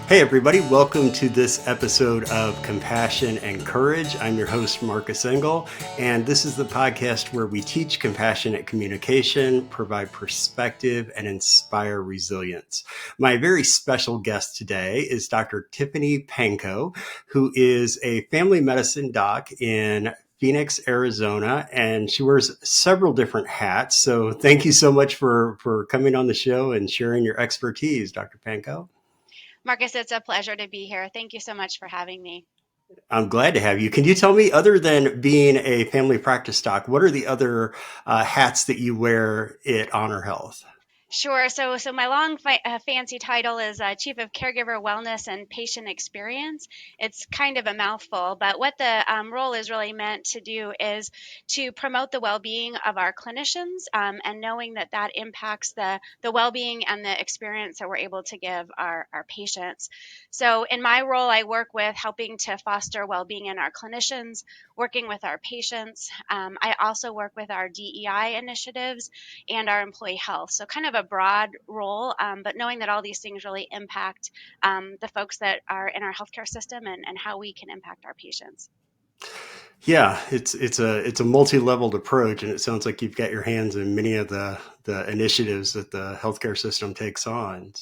Hey, everybody, welcome to this episode of Compassion and Courage. I'm your host, Marcus Engel, and this is the podcast where we teach compassionate communication, provide perspective, and inspire resilience. My very special guest today is Dr. Tiffany Pankow, who is a family medicine doc in Phoenix, Arizona, and she wears several different hats. So thank you so much for coming on the show and sharing your expertise, Dr. Pankow. Marcus, it's a pleasure to be here. Thank you so much for having me. I'm glad to have you. Can you tell me, other than being a family practice doc, what are the other hats that you wear at Honor Health? Sure. So my long fancy title is Chief of Caregiver Wellness and Patient Experience. It's kind of a mouthful, but what the role is really meant to do is to promote the well-being of our clinicians, and knowing that that impacts the well-being and the experience that we're able to give our patients. So in my role, I work with helping to foster well-being in our clinicians, working with our patients. I also work with our DEI initiatives and our employee health. So, kind of a broad role, but knowing that all these things really impact the folks that are in our healthcare system and how we can impact our patients. Yeah, it's a multi-leveled approach, and it sounds like you've got your hands in many of the initiatives that the healthcare system takes on.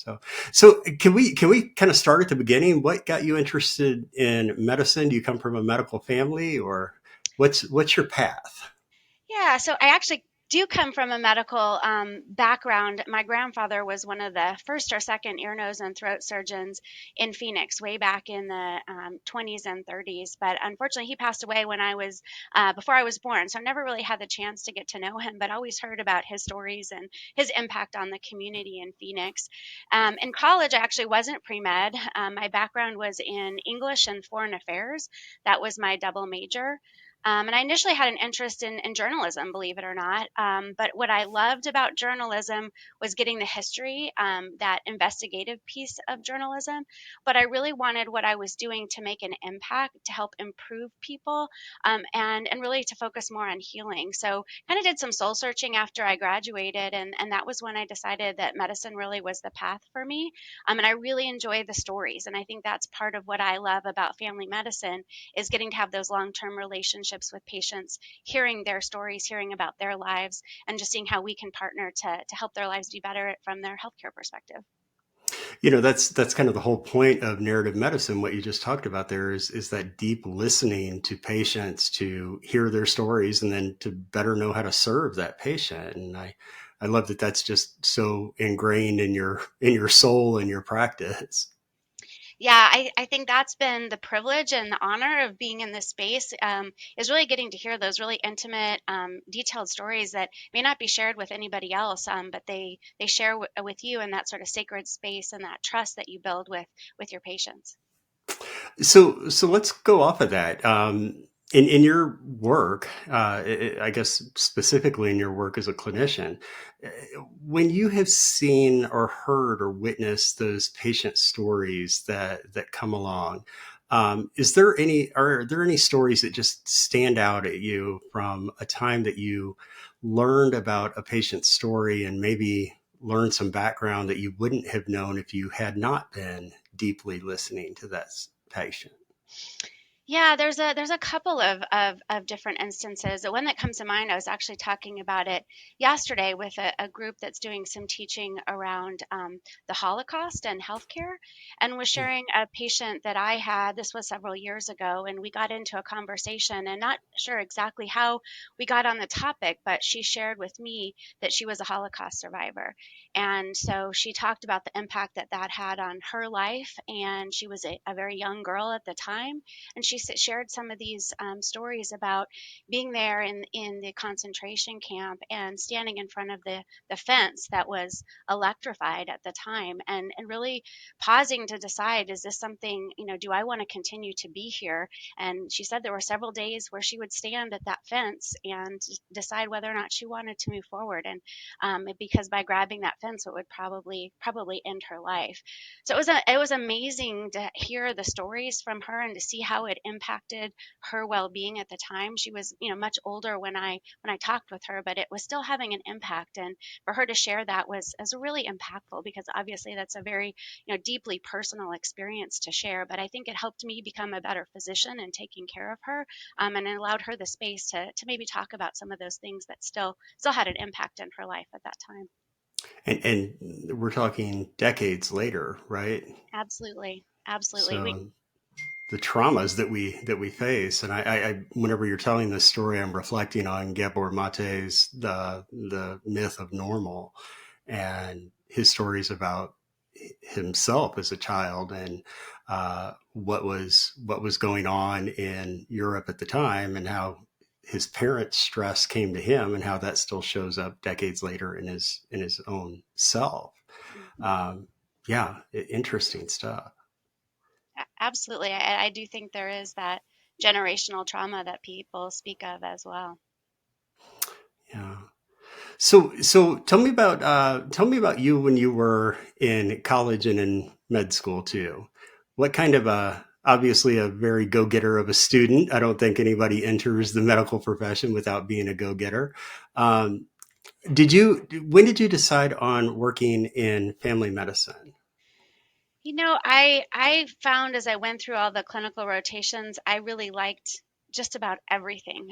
So can we kind of start at the beginning? What got you interested in medicine? Do you come from a medical family, or what's your path? Yeah, so I actually do come from a medical background. My grandfather was one of the first or second ear, nose, and throat surgeons in Phoenix way back in the 20s and 30s. But unfortunately, he passed away when I was before I was born. So I never really had the chance to get to know him, but always heard about his stories and his impact on the community in Phoenix. In college, I actually wasn't pre med. My background was in English and foreign affairs. That was my double major. And I initially had an interest in journalism, believe it or not. But what I loved about journalism was getting the history, that investigative piece of journalism. But I really wanted what I was doing to make an impact, to help improve people, and really to focus more on healing. So kind of did some soul searching after I graduated. And that was when I decided that medicine really was the path for me. And I really enjoy the stories. And I think that's part of what I love about family medicine is getting to have those long-term relationships with patients, hearing their stories, hearing about their lives, and just seeing how we can partner to help their lives be better from their healthcare perspective. That's kind of the whole point of narrative medicine. What you just talked about there is that deep listening to patients, to hear their stories, and then to better know how to serve that patient. And I love that that's just so ingrained in your soul and your practice. Yeah, I think that's been the privilege and the honor of being in this space, is really getting to hear those really intimate, detailed stories that may not be shared with anybody else, but they share with you in that sort of sacred space and that trust that you build with your patients. So let's go off of that. In your work, I guess specifically in your work as a clinician, uh, when you have seen or heard or witnessed those patient stories that come along, are there any stories that just stand out at you from a time that you learned about a patient's story and maybe learned some background that you wouldn't have known if you had not been deeply listening to that patient? Yeah, there's a couple of different instances. The one that comes to mind, I was actually talking about it yesterday with a group that's doing some teaching around the Holocaust and healthcare, and was sharing a patient that I had. This was several years ago, and we got into a conversation, and not sure exactly how we got on the topic, but she shared with me that she was a Holocaust survivor, and so she talked about the impact that that had on her life, and she was a very young girl at the time, and she shared some of these stories about being there in the concentration camp and standing in front of the fence that was electrified at the time, and really pausing to decide, is this something, do I want to continue to be here? And she said there were several days where she would stand at that fence and decide whether or not she wanted to move forward. And because by grabbing that fence, it would probably end her life. So it was amazing to hear the stories from her and to see how it impacted her well-being at the time. She was, much older when I talked with her, but it was still having an impact. And for her to share that was really impactful, because obviously that's a very, deeply personal experience to share. But I think it helped me become a better physician in taking care of her, and it allowed her the space to maybe talk about some of those things that still had an impact in her life at that time. And we're talking decades later, right? Absolutely, absolutely. We So the traumas that we face, and whenever you're telling this story, I'm reflecting on Gabor Mate's the myth of normal, and his stories about himself as a child, and what was going on in Europe at the time, and how his parents' stress came to him, and how that still shows up decades later in his own self. Mhm. Um, yeah, interesting stuff. Absolutely. I do think there is that generational trauma that people speak of as well. Yeah. So tell me about you when you were in college and in med school too. What kind of a obviously a very go getter of a student. I don't think anybody enters the medical profession without being a go getter. Um, did you when did you decide on working in family medicine? I found as I went through all the clinical rotations, I really liked just about everything.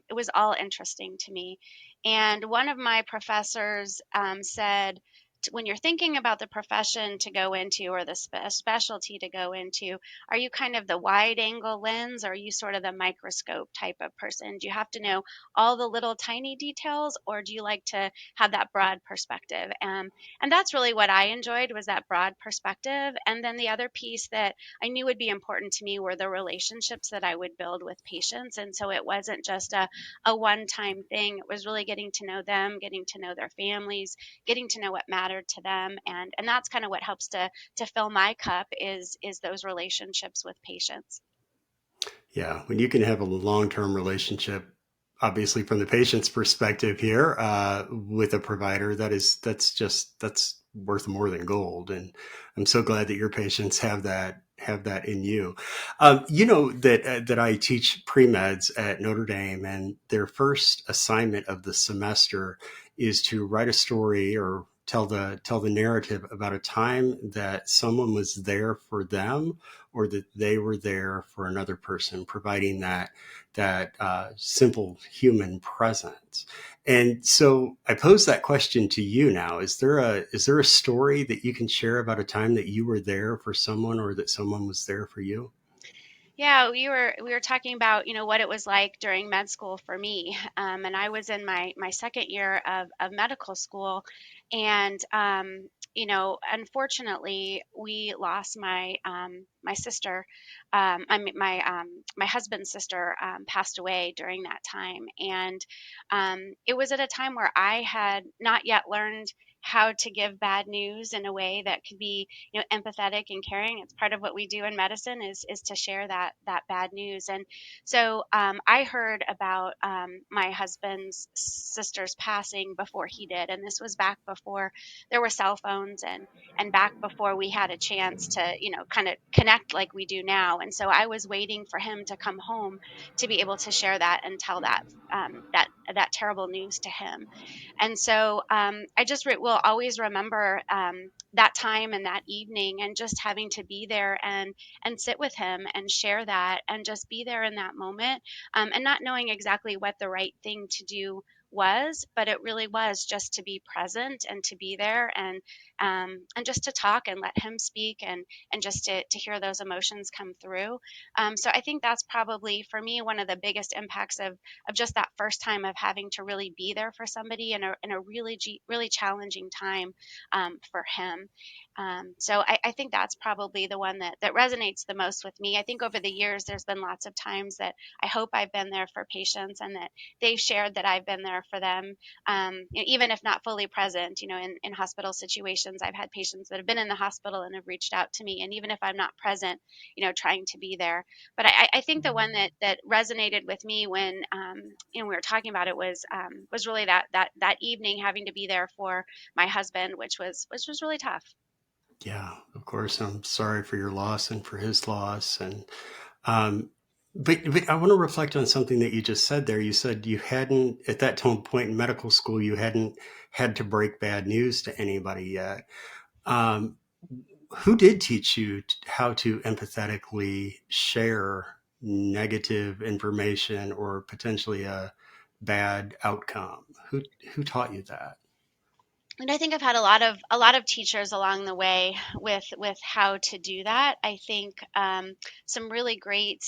It was all interesting to me. And one of my professors said, when you're thinking about the profession to go into, or the specialty to go into, are you kind of the wide angle lens, or are you sort of the microscope type of person? Do you have to know all the little tiny details, or do you like to have that broad perspective? And that's really what I enjoyed, was that broad perspective. And then the other piece that I knew would be important to me were the relationships that I would build with patients. And so it wasn't just a one-time thing. It was really getting to know them, getting to know their families, getting to know what mattered to them. And that's kind of what helps to fill my cup, is those relationships with patients. Yeah, when you can have a long term relationship, obviously from the patient's perspective here, with a provider, that's worth more than gold. And I'm so glad that your patients have that in you. You know that I teach pre meds at Notre Dame, and their first assignment of the semester is to write a story or tell the narrative about a time that someone was there for them, or that they were there for another person, providing that simple human presence. And so I pose that question to you now: is there a story that you can share about a time that you were there for someone, or that someone was there for you? Yeah, we were talking about, what it was like during med school for me, and I was in my second year of medical school, and unfortunately, we lost my sister. I mean, my husband's sister passed away during that time, and it was at a time where I had not yet learned how to give bad news in a way that could be, empathetic and caring. It's part of what we do in medicine, is to share that bad news. And so I heard about my husband's sister's passing before he did, and this was back before there were cell phones, and back before we had a chance to, kind of connect like we do now. And so I was waiting for him to come home to be able to share that and tell that terrible news to him. And so I just will always remember that time and that evening, and just having to be there and sit with him and share that, and just be there in that moment, and not knowing exactly what the right thing to do was, but it really was just to be present and to be there, and just to talk and let him speak, and just to hear those emotions come through. So I think that's probably for me one of the biggest impacts of just that first time of having to really be there for somebody in a really challenging time, for him. So I think that's probably the one that resonates the most with me. I think over the years, there's been lots of times that I hope I've been there for patients, and that they've shared that I've been there for them, even if not fully present. In hospital situations, I've had patients that have been in the hospital and have reached out to me, and even if I'm not present, trying to be there. But I think the one that resonated with me when, we were talking about it, was really that evening, having to be there for my husband, which was really tough. Yeah, of course. I'm sorry for your loss and for his loss. And um, But I want to reflect on something that you just said there. You said you hadn't, at that point in medical school, you hadn't had to break bad news to anybody yet. Um, who did teach you how to empathetically share negative information or potentially a bad outcome? Who taught you that? And I think I've had a lot of teachers along the way with how to do that. I think some really great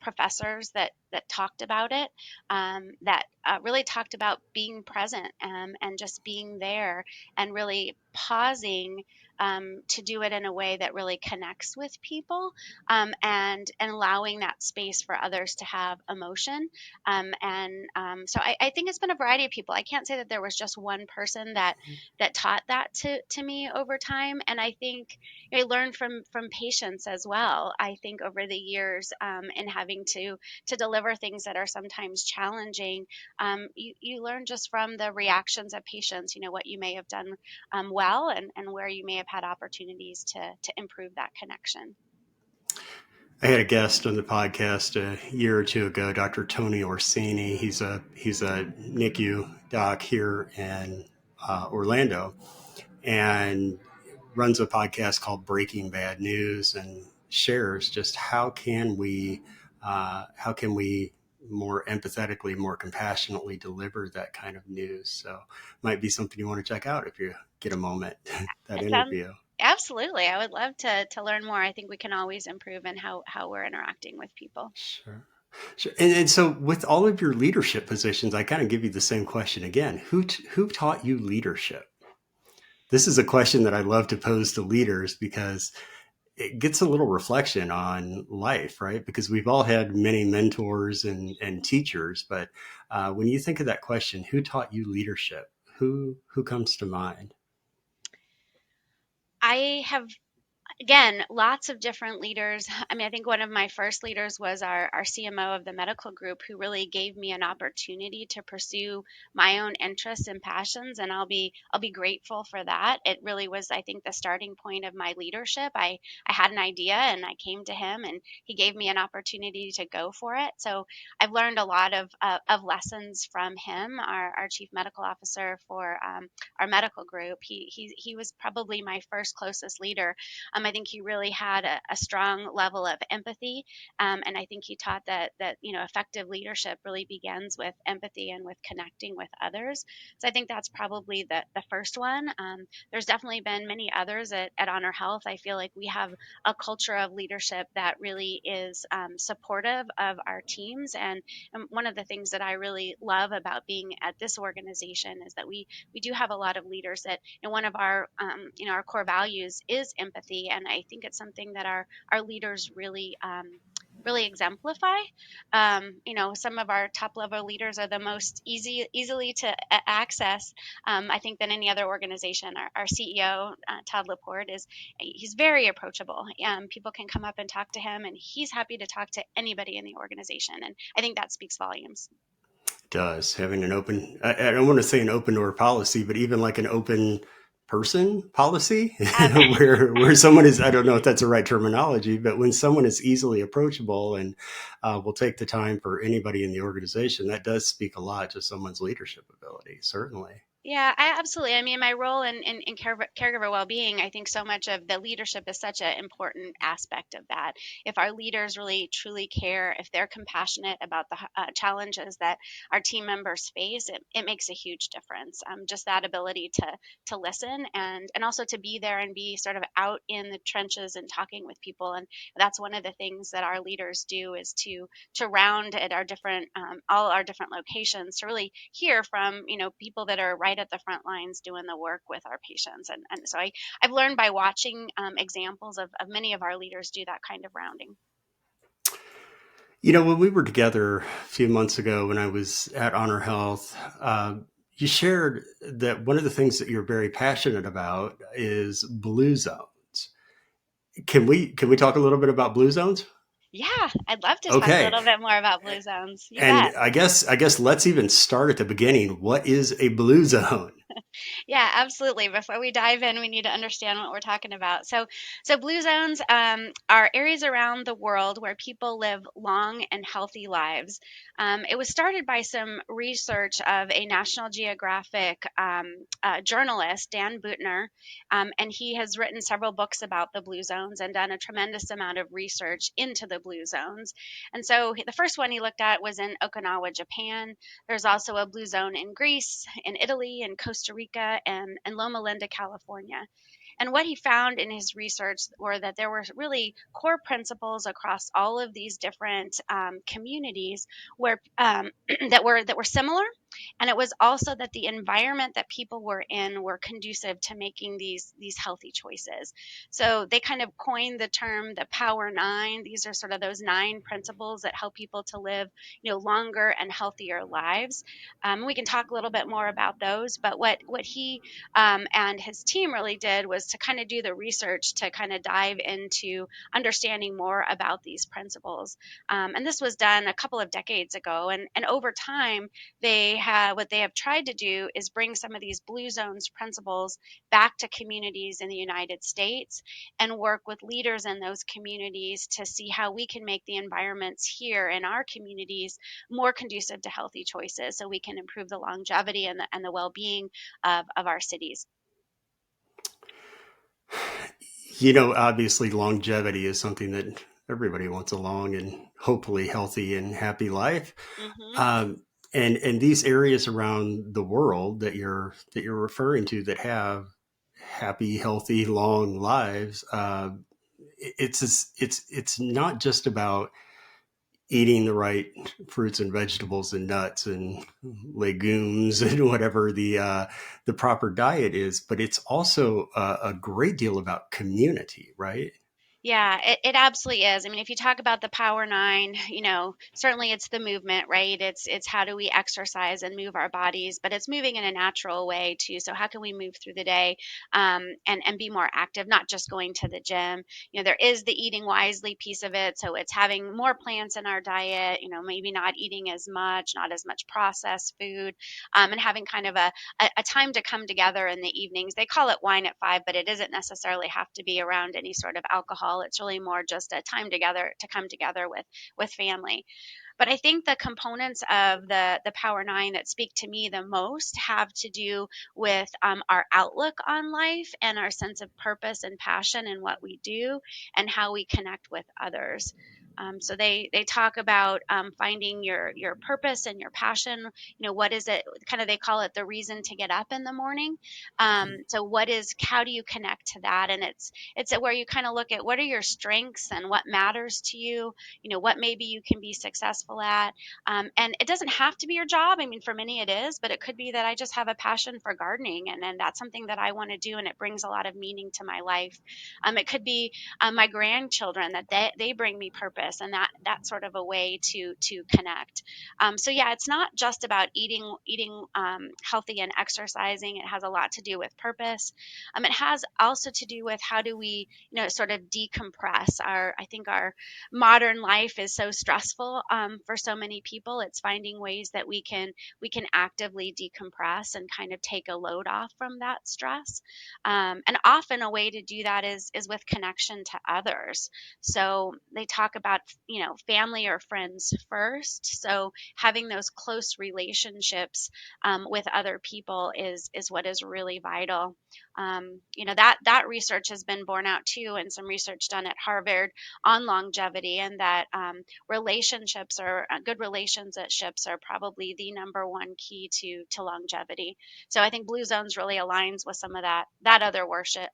professors that talked about it, that really talked about being present, and just being there, and really pausing to do it in a way that really connects with people, and allowing that space for others to have emotion. So I think it's been a variety of people. I can't say that there was just one person that taught that to me over time. And I think I learned from patients as well. I think over the years, in having to deliver things that are sometimes challenging, you learn just from the reactions of patients, what you may have done well, and where you may have had opportunities to improve that connection. I had a guest on the podcast a year or two ago, Dr. Tony Orsini. He's a NICU doc here in Orlando, and runs a podcast called Breaking Bad News, and shares just how can we more empathetically, more compassionately deliver that kind of news. So, might be something you want to check out if you get a moment. That It sounds interview. absolutely. I would love to learn more. I think we can always improve in how we're interacting with people. Sure. Sure. And so, with all of your leadership positions, I kind of give you the same question again. Who taught you leadership? This is a question that I love to pose to leaders because it gets a little reflection on life, right? Because we've all had many mentors and teachers, but when you think of that question, who taught you leadership? Who comes to mind? I have, again, lots of different leaders. I mean, I think one of my first leaders was our CMO of the medical group, who really gave me an opportunity to pursue my own interests and passions, and I'll be grateful for that. It really was, I think, the starting point of my leadership. I had an idea, and I came to him, and he gave me an opportunity to go for it. So I've learned a lot of lessons from him, our chief medical officer for our medical group. He was probably my first closest leader. I think he really had a strong level of empathy, and I think he taught that effective leadership really begins with empathy and with connecting with others. So I think that's probably the first one. There's definitely been many others at Honor Health. I feel like we have a culture of leadership that really is supportive of our teams, and one of the things that I really love about being at this organization is that we do have a lot of leaders that, one of our core values is empathy, and I think it's something that our leaders really exemplify. Some of our top level leaders are the most easily to access, I think, than any other organization. Our CEO, Todd Laporte, he's very approachable. People can come up and talk to him, and he's happy to talk to anybody in the organization, and I think that speaks volumes. Does having an open, I don't want to say an open door policy, but even like an open person policy Um, where someone is, I don't know if that's the right terminology, but when someone is easily approachable and will take the time for anybody in the organization, that does speak a lot to someone's leadership ability, certainly. Yeah, I absolutely. I mean, my role in caregiver well-being, I think so much of the leadership is such an important aspect of that. If our leaders really truly care, if they're compassionate about the challenges that our team members face, it makes a huge difference. Just that ability to listen, and also to be there and be sort of out in the trenches and talking with people. And that's one of the things that our leaders do, is to round at our different all our different locations, to really hear from people that are right at the front lines doing the work with our patients. And so I've learned by watching examples of many of our leaders do that kind of rounding. When we were together a few months ago when I was at Honor Health, you shared that one of the things that you're very passionate about is blue zones. Can we talk a little bit about blue zones? Yeah, I'd love to talk a Okay. little bit more about blue zones. You And bet. I guess let's even start at the beginning. What is a blue zone? Yeah, absolutely. Before we dive in, we need to understand what we're talking about. So blue zones are areas around the world where people live long and healthy lives. It was started by some research of a National Geographic journalist, Dan Buettner, and he has written several books about the blue zones and done a tremendous amount of research into the blue zones. And so the first one he looked at was in Okinawa, Japan. There's also a blue zone in Greece, in Italy, in Costa Rica, and Loma Linda, California. And what he found in his research were that there were really core principles across all of these different communities where that were similar, and it was also that the environment that people were in were conducive to making these healthy choices. So they kind of coined the term the Power Nine. These are sort of those nine principles that help people to live, longer and healthier lives. We can talk a little bit more about those, but what he and his team really did was to kind of do the research to kind of dive into understanding more about these principles. And this was done a couple of decades ago. And over time, what they have tried to do is bring some of these blue zones principles back to communities in the United States and work with leaders in those communities to see how we can make the environments here in our communities more conducive to healthy choices so we can improve the longevity and the well-being of our cities. Obviously, longevity is something that everybody wants a long and hopefully healthy and happy life. Hmm. Um, and these areas around the world that you're referring to that have happy, healthy, long lives, it's not just about eating the right fruits and vegetables and nuts and legumes and whatever the proper diet is, but it's also a great deal about community, right? Yeah, it absolutely is. I mean, if you talk about the Power Nine, certainly it's the movement, right? It's how do we exercise and move our bodies, but it's moving in a natural way too. So how can we move through the day, and be more active, not just going to the gym? There is the eating wisely piece of it, so it's having more plants in our diet. Maybe not eating as much, not as much processed food, and having kind of a time to come together in the evenings. They call it wine at five, but it doesn't necessarily have to be around any sort of alcohol. It's really more just a time together to come together with family. But I think the components of the Power Nine that speak to me the most have to do with our outlook on life and our sense of purpose and passion in what we do and how we connect with others. So they talk about finding your purpose and your passion. What is it? Kind of they call it the reason to get up in the morning. So how do you connect to that? And it's where you kind of look at what are your strengths and what matters to you. What maybe you can be successful at. And it doesn't have to be your job. I mean, for many it is, but it could be that I just have a passion for gardening, and then that's something that I want to do, and it brings a lot of meaning to my life. It could be my grandchildren, that they bring me purpose, and that sort of a way to connect. So yeah, it's not just about eating healthy and exercising. It has a lot to do with purpose. It has also to do with how do we sort of decompress. I think our modern life is so stressful, for so many people. It's finding ways that we can actively decompress and kind of take a load off from that stress. And often a way to do that is with connection to others. So they talk about family or friends first. So having those close relationships with other people is what is really vital. That research has been borne out too, and some research done at Harvard on longevity, and that relationships or good relationships are probably the number one key to longevity. So I think Blue Zones really aligns with some of that other worship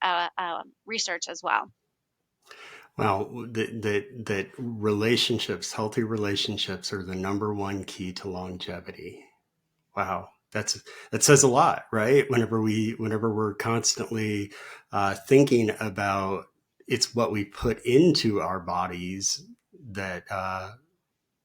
research as well. Well, that relationships, healthy relationships, are the number one key to longevity. Wow, that says a lot, right? Whenever we're constantly thinking about it's what we put into our bodies that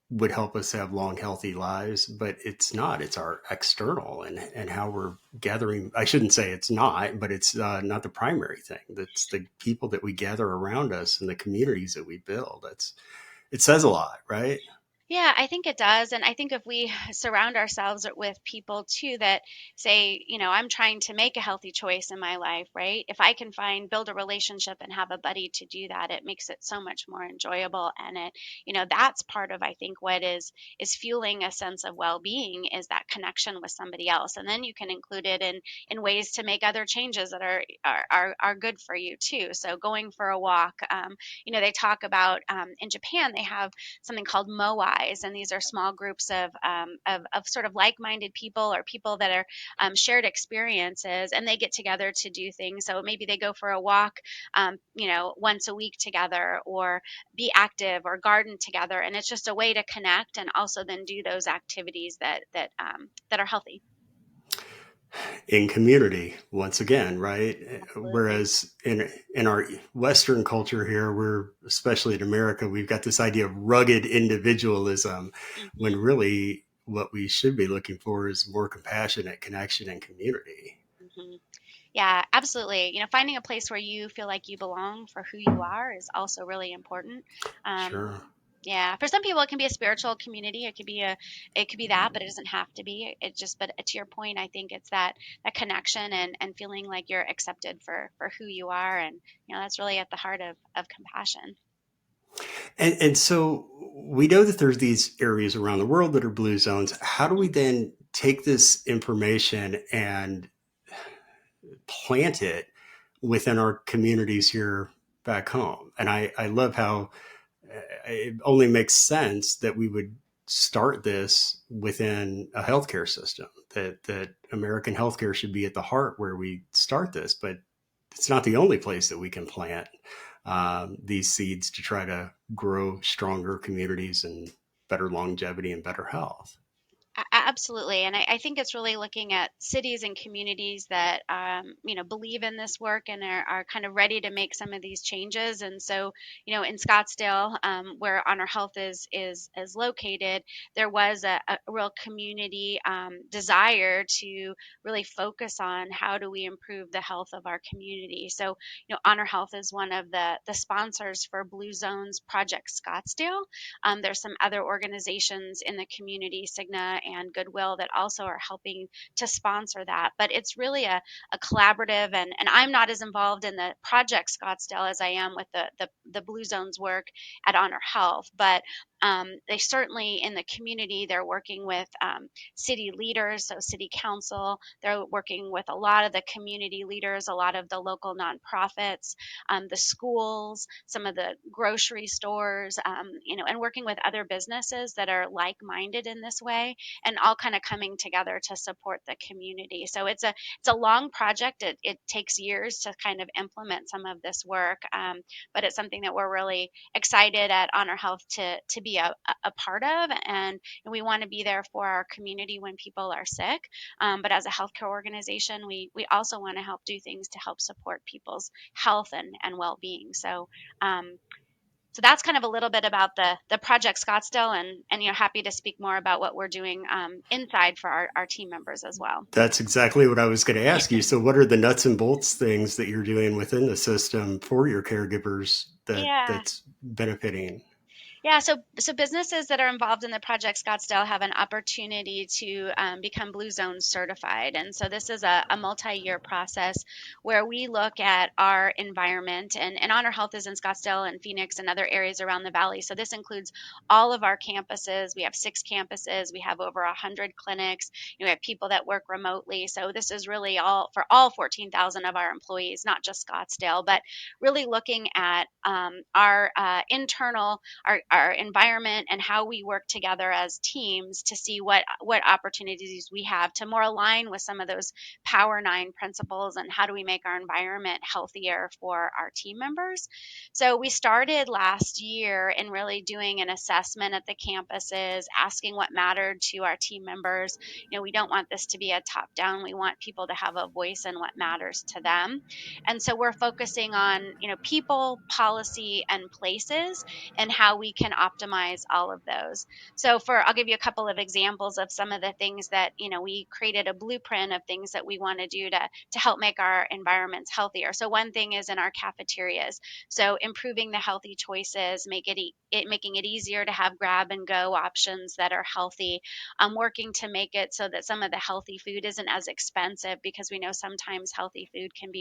would help us have long, healthy lives, but it's not. It's our external and how we're gathering. I shouldn't say it's not, but it's not the primary thing. That's the people that we gather around us and the communities that we build. It says a lot, right? Yeah, I think it does. And I think if we surround ourselves with people too that say, I'm trying to make a healthy choice in my life, right? If I can build a relationship and have a buddy to do that, it makes it so much more enjoyable. And that's part of, I think, what is fueling a sense of well-being is that connection with somebody else. And then you can include it in ways to make other changes that are good for you too. So going for a walk, they talk about in Japan, they have something called moais, and these are small groups of sort of like-minded people or people that are shared experiences, and they get together to do things. So maybe they go for a walk, once a week together, or be active or garden together, and it's just a way to connect and also then do those activities that are healthy. In community once again, right? Absolutely. Whereas in our Western culture here, we're especially in America, we've got this idea of rugged individualism, when Hmm. really what we should be looking for is more compassionate connection and community. Hmm. Yeah, absolutely. Finding a place where you feel like you belong for who you are is also really important. Um, Sure. yeah, for some people it can be a spiritual community. It could be that, but it doesn't have to be. It just, but to your point, I think it's that connection and feeling like you're accepted for who you are, and that's really at the heart of compassion. And so we know that there's these areas around the world that are blue zones. How do we Mhm. then take this information and plant it within our communities here back home? And I love how it only makes sense that we would start this within a healthcare system, that American healthcare should be at the heart where we start this, but it's not the only place that we can plant these seeds to try to grow stronger communities and better longevity and better health. Absolutely. And I think it's really looking at cities and communities that, believe in this work and are kind of ready to make some of these changes. And so, in Scottsdale, where Honor Health is located, there was a real community desire to really focus on how do we improve the health of our community. So, Honor Health is one of the sponsors for Blue Zones Project Scottsdale. There's some other organizations in the community, Cigna and Goodwill, that also are helping to sponsor that. But it's really a collaborative, and I'm not as involved in the Project Scottsdale as I am with the Blue Zones work at Honor Health. But they certainly in the community, they're working with city leaders, so city council. They're working with a lot of the community leaders, a lot of the local nonprofits, the schools, some of the grocery stores, and working with other businesses that are like-minded in this way, and all kind of coming together to support the community. So it's a long project. It takes years to kind of implement some of this work, but it's something that we're really excited at Honor Health to be a part of, and we want to be there for our community when people are sick. But as a healthcare organization, we also want to help do things to help support people's health and well-being. Um, so that's kind of a little bit about the Project Scottsdale, and happy to speak more about what we're doing inside for our team members as well. That's exactly what I was going to ask you. So, what are the nuts and bolts things that you're doing within the system for your caregivers Yeah. that's benefiting? Yeah, so businesses that are involved in the Project Scottsdale have an opportunity to become Blue Zone certified. And so this is a multi-year process where we look at our environment, and Honor Health is in Scottsdale and Phoenix and other areas around the valley. So this includes all of our campuses. We have 6 campuses. We have over 100 clinics. We have people that work remotely. So this is really all for all 14,000 of our employees, not just Scottsdale, but really looking at our internal our environment and how we work together as teams to see what opportunities we have to more align with some of those Power Nine principles, and how do we make our environment healthier for our team members. So we started last year in really doing an assessment at the campuses, asking what mattered to our team members. We don't want this to be a top down. We want people to have a voice in what matters to them. And so we're focusing on people, policy, and places, and how we can optimize all of those. So I'll give you a couple of examples of some of the things that, we created a blueprint of things that we want to do to help make our environments healthier. So one thing is in our cafeterias. So improving the healthy choices, making it easier to have grab and go options that are healthy. Working to make it so that some of the healthy food isn't as expensive, because we know sometimes healthy food can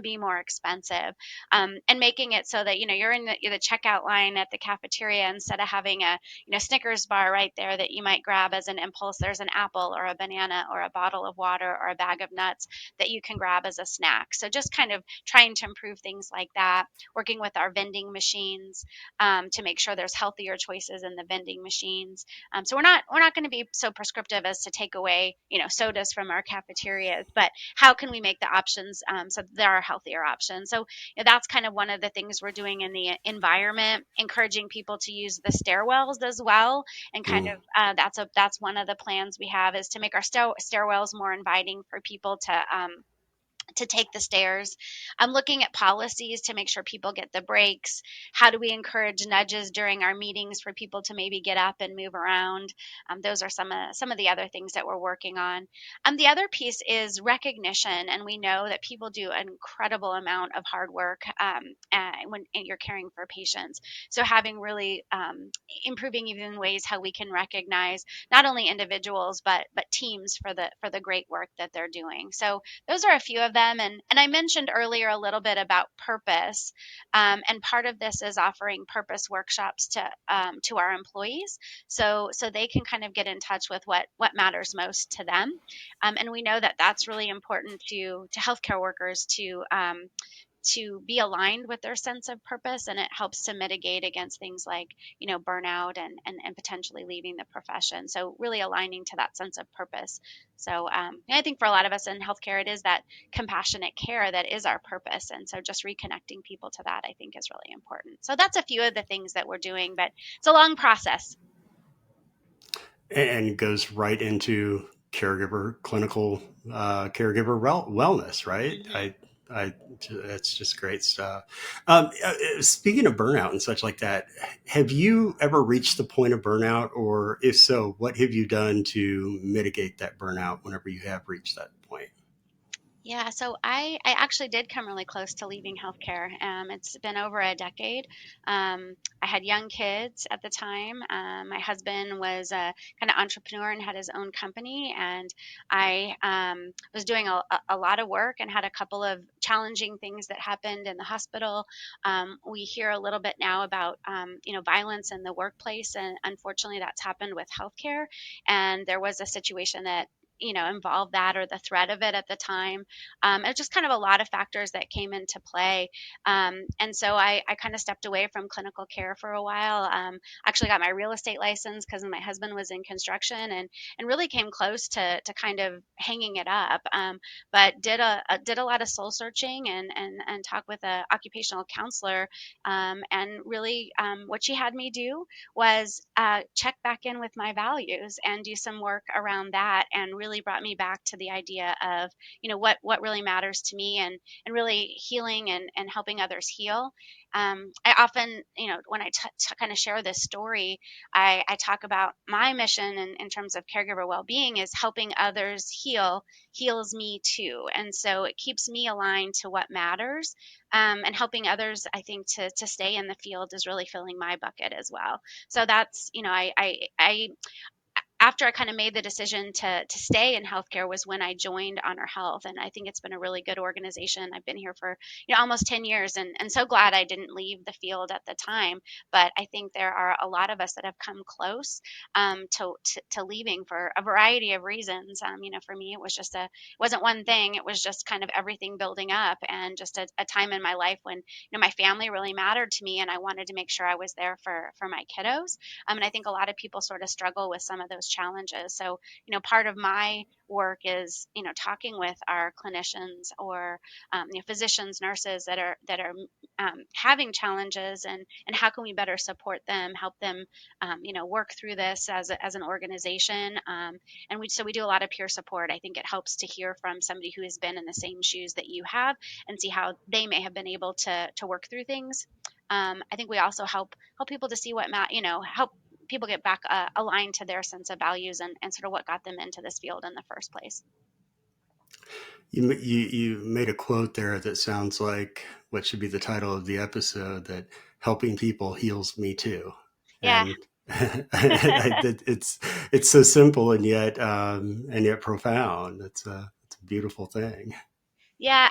be more expensive. And making it so that you're in the checkout line at the cafeteria, instead of having a Snickers bar right there that you might grab as an impulse, there's an apple or a banana or a bottle of water or a bag of nuts that you can grab as a snack. So just kind of trying to improve things like that. Working with our vending machines, to make sure there's healthier choices in the vending machines. So we're not going to be so prescriptive as to take away sodas from our cafeterias, but how can we make the options, so there are healthier options? So that's kind of one of the things we're doing in the environment, encouraging people to use the stairwells as well. And kind Mm, of, that's one of the plans we have, is to make our stairwells more inviting for people to take the stairs. I'm looking at policies to make sure people get the breaks. How do we encourage nudges during our meetings for people to maybe get up and move around? Those are some of the other things that we're working on. The other piece is recognition, and we know that people do an incredible amount of hard work, when you're caring for patients. So having really, improving even ways how we can recognize not only individuals but teams for the great work that they're doing. So those are a few of them. And I mentioned earlier a little bit about purpose. And part of this is offering purpose workshops to our employees, so they can kind of get in touch with what matters most to them. And we know that that's really important to healthcare workers to be aligned with their sense of purpose, and it helps to mitigate against things like burnout and potentially leaving the profession. So really aligning to that sense of purpose. So I think for a lot of us in healthcare, it is that compassionate care that is our purpose, and so just reconnecting people to that, I think, is really important. So that's a few of the things that we're doing, but it's a long process. and goes right into caregiver clinical caregiver wellness, right? Hmm. I That's just great stuff. Speaking of burnout and such like that, have you ever reached the point of burnout, or if so, what have you done to mitigate that burnout whenever you have reached that point? Yeah, so I actually did come really close to leaving healthcare. It's been over a decade. I had young kids at the time. My husband was a kind of entrepreneur and had his own company, and I was doing a lot of work and had a couple of challenging things that happened in the hospital. We hear a little bit now about violence in the workplace, and unfortunately, that's happened with healthcare. And there was a situation that involved that, or the threat of it at the time. It was just kind of a lot of factors that came into play. And so I kind of stepped away from clinical care for a while. Actually got my real estate license because my husband was in construction, and really came close to kind of hanging it up. But did a lot of soul searching, and talk with a occupational counselor. And really, what she had me do was check back in with my values and do some work around that, and really brought me back to the idea of what really matters to me, and really healing and helping others heal. I often, when I kind of share this story, I talk about my mission in terms of caregiver well-being is helping others heals me too, and so it keeps me aligned to what matters. And helping others, I think, to stay in the field is really filling my bucket as well. So that's, I after I kind of made the decision to stay in healthcare was when I joined Honor Health, and I think it's been a really good organization. I've been here for almost 10 years, and so glad I didn't leave the field at the time. But I think there are a lot of us that have come close, to leaving for a variety of reasons. For me, it wasn't one thing. It was just kind of everything building up, and just a time in my life when my family really mattered to me, and I wanted to make sure I was there for my kiddos. And I think a lot of people sort of struggle with some of those challenges. So, part of my work is, talking with our clinicians, or physicians, nurses that are having challenges, and how can we better support them, help them, work through this as an organization. And we do a lot of peer support. I think it helps to hear from somebody who has been in the same shoes that you have, and see how they may have been able to work through things. I think we also help people to see help people get back aligned to their sense of values and sort of what got them into this field in the first place. You made a quote there that sounds like what should be the title of the episode, that helping people heals me too. Yeah. And it's so simple and yet profound. It's a beautiful thing. Yeah,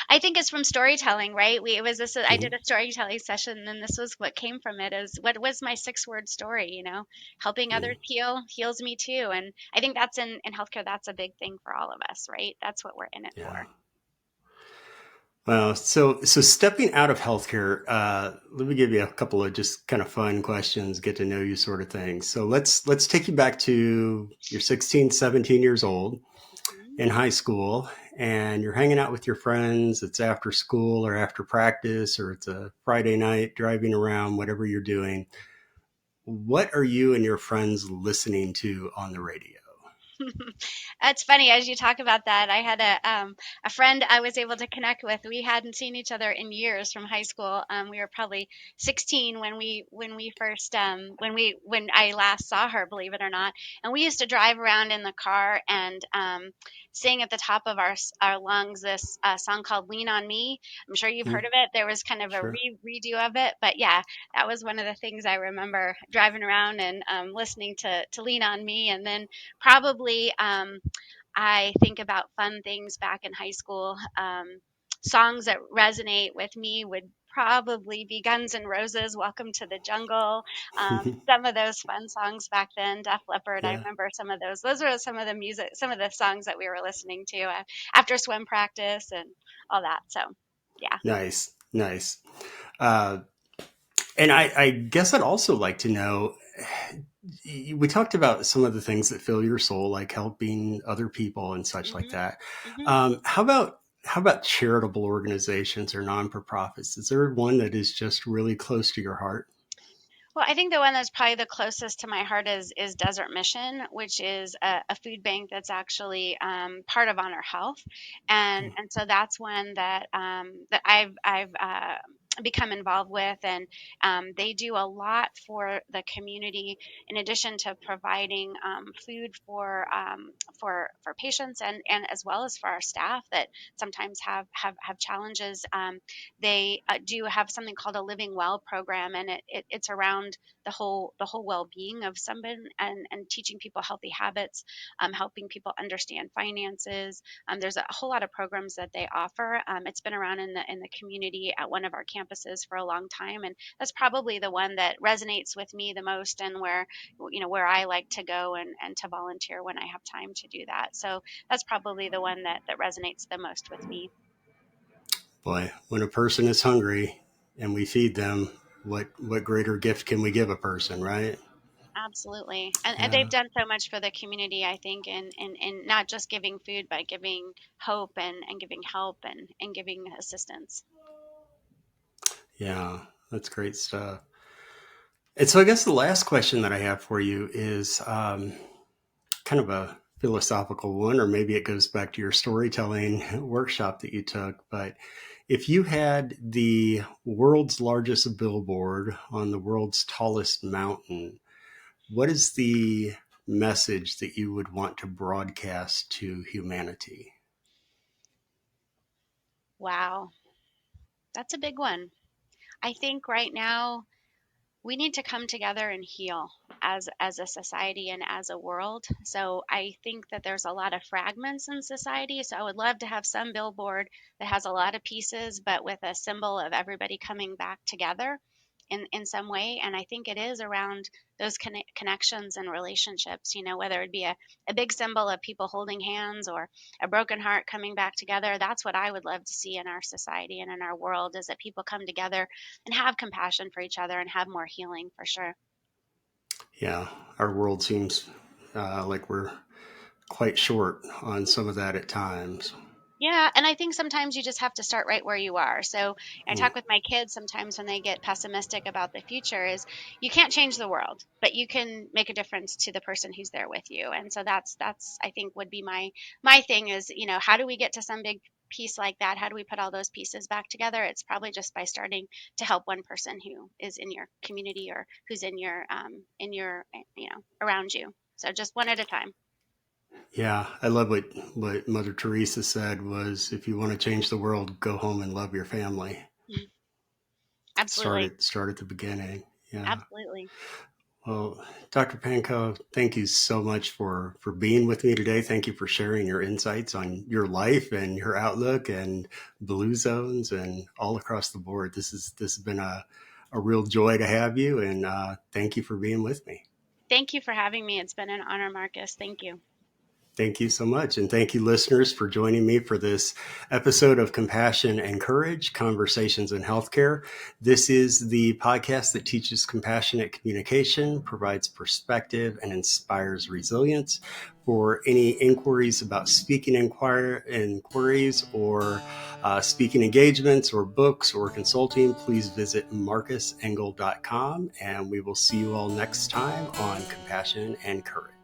I think it's from storytelling, right? It was this I did Mhm. a storytelling session and this was what came from it is what was my 6-word story, helping others Mhm. heals me too. And I think that's in healthcare, that's a big thing for all of us, right? That's what we're in it for. Yeah. Well, so stepping out of healthcare, let me give you a couple of just kind of fun questions, get to know you sort of things. So let's take you back to you're 16, 17 years old Mhm. in high school, and you're hanging out with your friends. It's after school or after practice, or it's a Friday night driving around, whatever you're doing. What are you and your friends listening to on the radio? That's funny as you talk about that. I had a friend I was able to connect with. We hadn't seen each other in years from high school. We were probably 16 when we first when I last saw her, believe it or not. And we used to drive around in the car and sing at the top of our lungs this song called "Lean on Me." I'm sure you've Hmm, heard of it. There was kind of a sure. redo of it, but yeah, that was one of the things I remember driving around and listening to "Lean on Me," and then probably I think about fun things back in high school. Songs that resonate with me would probably be Guns N' Roses, Welcome to the Jungle. Some of those fun songs back then, Def Leppard, I Yeah. remember some of those. Those were some of the songs that we were listening to after swim practice and all that. So, yeah. Nice. Nice. Uh, and I guess I'd also like to know, we talked about some of the things that fill your soul, like helping other people and such like hmm that. hmm How about charitable organizations or non for profits? Is there one that is just really close to your heart? Well, I think the one that's probably the closest to my heart is Desert Mission, which is a food bank that's actually part of Honor Health, and so that's one that I've become involved with, and they do a lot for the community in addition to providing food for patients and as well as for our staff that sometimes have challenges. They do have something called a Living Well program, and it's around the whole well-being of someone and teaching people healthy habits, helping people understand finances. There's a whole lot of programs that they offer. It's been around in the community at one of our campuses for a long time, and that's probably the one that resonates with me the most, and where I like to go and to volunteer when I have time to do that. So that's probably the one that resonates the most with me. Boy, when a person is hungry and we feed them, what greater gift can we give a person, right? Absolutely. And they've Yeah. done so much for the community, I think, in not just giving food, but giving hope and giving help and giving assistance. Yeah. That's great stuff. And so I guess the last question that I have for you is kind of a philosophical one, or maybe it goes back to your storytelling workshop that you took. But if you had the world's largest billboard on the world's tallest mountain, what is the message that you would want to broadcast to humanity? Wow, that's a big one. I think right now we need to come together and heal as a society and as a world. So I think that there's a lot of fragments in society. So I would love to have some billboard that has a lot of pieces, but with a symbol of everybody coming back together in some way. And I think it is around those connections and relationships, whether it be a big symbol of people holding hands or a broken heart coming back together. That's what I would love to see in our society and in our world, is that people come together and have compassion for each other and have more healing for sure. Yeah, our world seems like we're quite short on some of that at times. Yeah, and I think sometimes you just have to start right where you are. So I Mm. talk with my kids sometimes when they get pessimistic about the future is you can't change the world, but you can make a difference to the person who's there with you. And so that's I think would be my thing is, how do we get to some big piece like that? How do we put all those pieces back together? It's probably just by starting to help one person who is in your community or who's in your around you. So just one at a time. Yeah, I love what Mother Teresa said was, if you want to change the world, go home and love your family. Absolutely. Start at the beginning. Yeah. Absolutely. Well, Dr. Pankow, thank you so much for being with me today. Thank you for sharing your insights on your life and your outlook and blue zones and all across the board. This has been a real joy to have you, and thank you for being with me. Thank you for having me. It's been an honor, Marcus. Thank you. Thank you so much. And thank you, listeners, for joining me for this episode of Compassion and Courage Conversations in Healthcare. This is the podcast that teaches compassionate communication, provides perspective, and inspires resilience. For any inquiries about speaking inquiries or speaking engagements or books or consulting, please visit marcusengel.com. And we will see you all next time on Compassion and Courage.